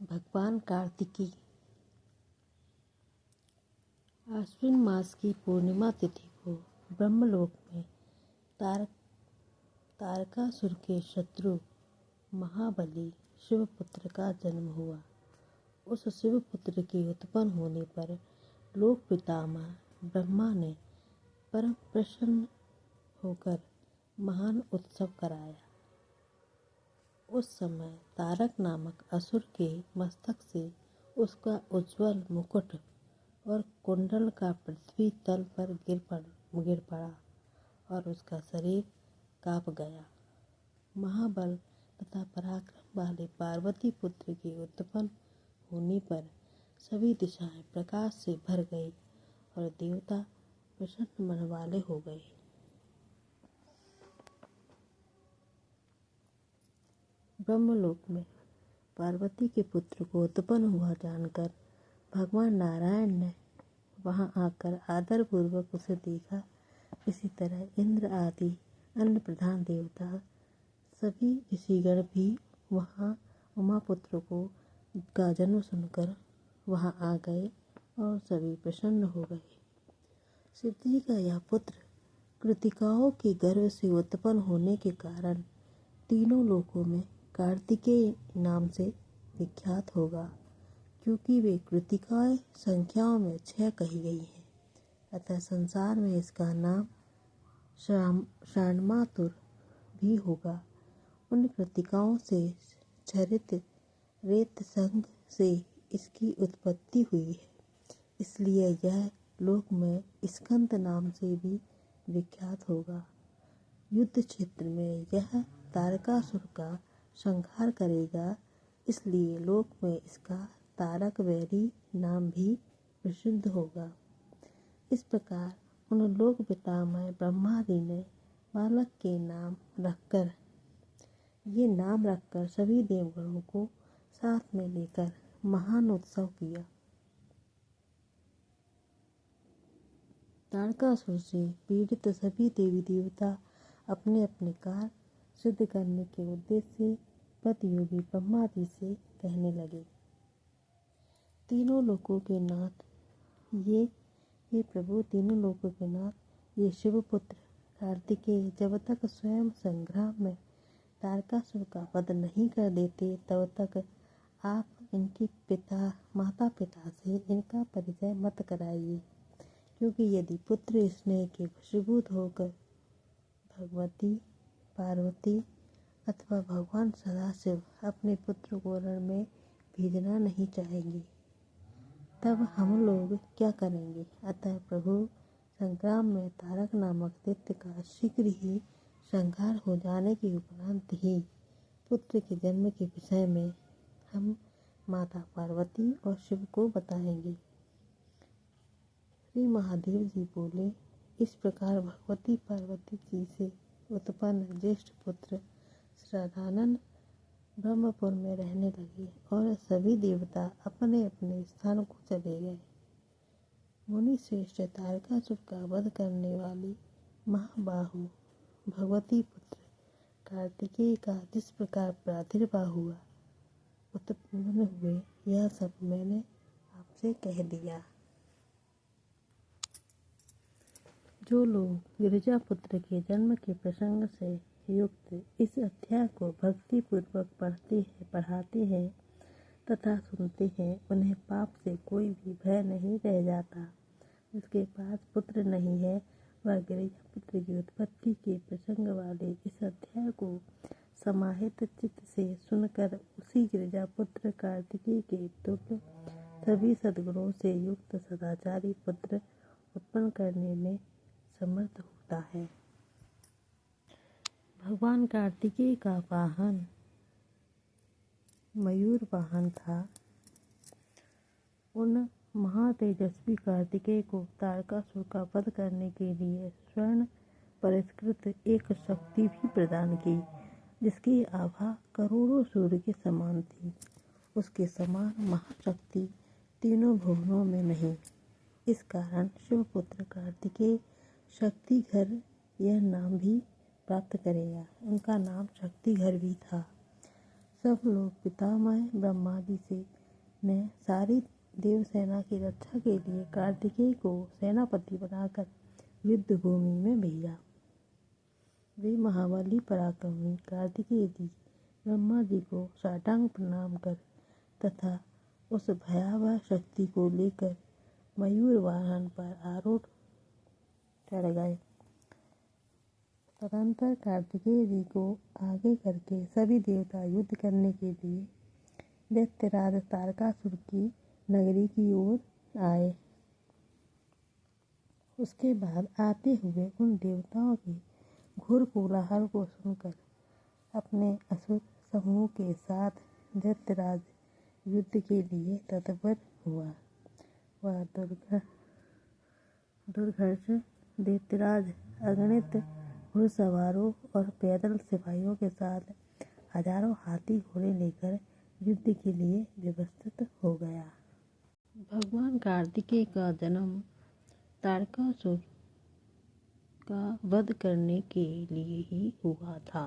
भगवान कार्तिकी। आश्विन मास की पूर्णिमा तिथि को ब्रह्मलोक में तारकासुर के शत्रु महाबली शिवपुत्र का जन्म हुआ। उस शिवपुत्र के उत्पन्न होने पर लोक पितामह ब्रह्मा ने परम प्रसन्न होकर महान उत्सव कराया। उस समय तारक नामक असुर के मस्तक से उसका उज्ज्वल मुकुट और कुंडल का पृथ्वी तल पर गिर पड़ा और उसका शरीर कांप गया। महाबल तथा पराक्रम वाले पार्वती पुत्र के उत्पन्न होने पर सभी दिशाएं प्रकाश से भर गई और देवता प्रसन्न मन वाले हो गए। ब्रह्मलोक में पार्वती के पुत्र को उत्पन्न हुआ जानकर भगवान नारायण ने वहां आकर आदर पूर्वक उसे देखा। इसी तरह इंद्र आदि अन्य प्रधान देवता सभी ऋषिगण भी वहां उमा पुत्र का जन्म सुनकर वहां आ गए और सभी प्रसन्न हो गए। शिव जी का यह पुत्र कृतिकाओं के गर्भ से उत्पन्न होने के कारण तीनों लोकों में कार्तिकेय नाम से विख्यात होगा, क्योंकि वे कृतिकाएं संख्याओं में 6 कही गई हैं। अतः संसार में इसका नाम षाण्मातुर भी होगा। उन कृतिकाओं से क्षरित रेत संघ से इसकी उत्पत्ति हुई है, इसलिए यह लोक में स्कंद नाम से भी विख्यात होगा। युद्ध क्षेत्र में यह तारकासुर का संहार करेगा, इसलिए लोक में इसका तारक वैरी नाम भी प्रसिद्ध होगा। इस प्रकार उन लोक पितामह ब्रह्मादि ने बालक के नाम रखकर सभी देवगणों को साथ में लेकर महान उत्सव किया। तारकासुर से पीड़ित सभी देवी देवता अपने अपने कार्य सिद्ध करने के उद्देश्य से पदयोगी ब्रह्मादि से कहने लगे, तीनों लोकों के नाथ ये प्रभु, तीनों लोकों के नाथ ये शिवपुत्र कार्तिकेय जब तक स्वयं संग्राम में तारकासुर का वध नहीं कर देते तब तक आप इनके माता पिता से इनका परिचय मत कराइए, क्योंकि यदि पुत्र स्नेह के वशीभूत होकर भगवती पार्वती अथवा भगवान सदाशिव अपने पुत्र को रण में भेजना नहीं चाहेंगे, तब हम लोग क्या करेंगे। अतः प्रभु संग्राम में तारक नामक दैत्य का शीघ्र ही संहार हो जाने के उपरांत ही पुत्र के जन्म के विषय में हम माता पार्वती और शिव को बताएंगे। श्री महादेव जी बोले, इस प्रकार भगवती पार्वती जी से उत्पन्न ज्येष्ठ पुत्र श्रद्धानंद ब्रह्मपुर में रहने लगे और सभी देवता अपने अपने स्थान को चले गए। मुनि श्रेष्ठ तारकासुर का वध करने वाली महाबाहु भगवती पुत्र कार्तिकेय का जिस प्रकार प्रादुर्भाव हुआ उत्पन्न हुए, यह सब मैंने आपसे कह दिया। जो लोग गिरिजा पुत्र के जन्म के प्रसंग से युक्त इस अध्याय को भक्ति पूर्वक पढ़ाते हैं तथा सुनते हैं, उन्हें पाप से कोई भी भय नहीं रह जाता। जिसके पास पुत्र नहीं है वह गिरिजा पुत्र की उत्पत्ति के प्रसंग वाले इस अध्याय को समाहित चित्त से सुनकर उसी गिरिजा पुत्र कार्तिकेय के तुल्य सभी सद्गुणों से युक्त सदाचारी पुत्र उत्पन्न करने में समर्थ होता है। भगवान कार्तिकेय का वाहन मयूर वाहन था। उन महातेजस्वी कार्तिकेय को तारकासुर का वध करने के लिए स्वर्ण परिष्कृत एक शक्ति भी प्रदान की, जिसकी आभा करोड़ों सूर्य के समान थी। उसके समान महाशक्ति तीनों भुवनों में नहीं। इस कारण शिवपुत्र कार्तिकेय शक्तिघर यह नाम भी प्राप्त करेगा। उनका नाम शक्तिघर भी था। सब लोग पितामह ब्रह्मादि से ने सारी देव सेना की रक्षा के लिए कार्तिकेय को सेनापति बनाकर युद्ध भूमि में भेजा। वे महाबली पराक्रमी कार्तिकेय जी ब्रह्मा जी को साष्टांग प्रणाम कर तथा उस भयावह शक्ति को लेकर मयूर वाहन पर आरूढ़ चढ़ गए। तदंतर कार्तिकेय जी को आगे करके सभी देवता युद्ध करने के लिए दैत्यराज तारकासुर की नगरी की ओर आए। उसके बाद आते हुए उन देवताओं के घोर कोलाहल को सुनकर अपने असुर समूह के साथ दैत्यराज युद्ध के लिए तत्पर हुआ। वह दुर्धर्ष दैत्यराज अगणित घुड़सवारों और पैदल सिपाहियों के साथ हजारों हाथी घोड़े लेकर युद्ध के लिए व्यवस्थित हो गया। भगवान कार्तिकेय का जन्म तारकासुर का वध करने के लिए ही हुआ था।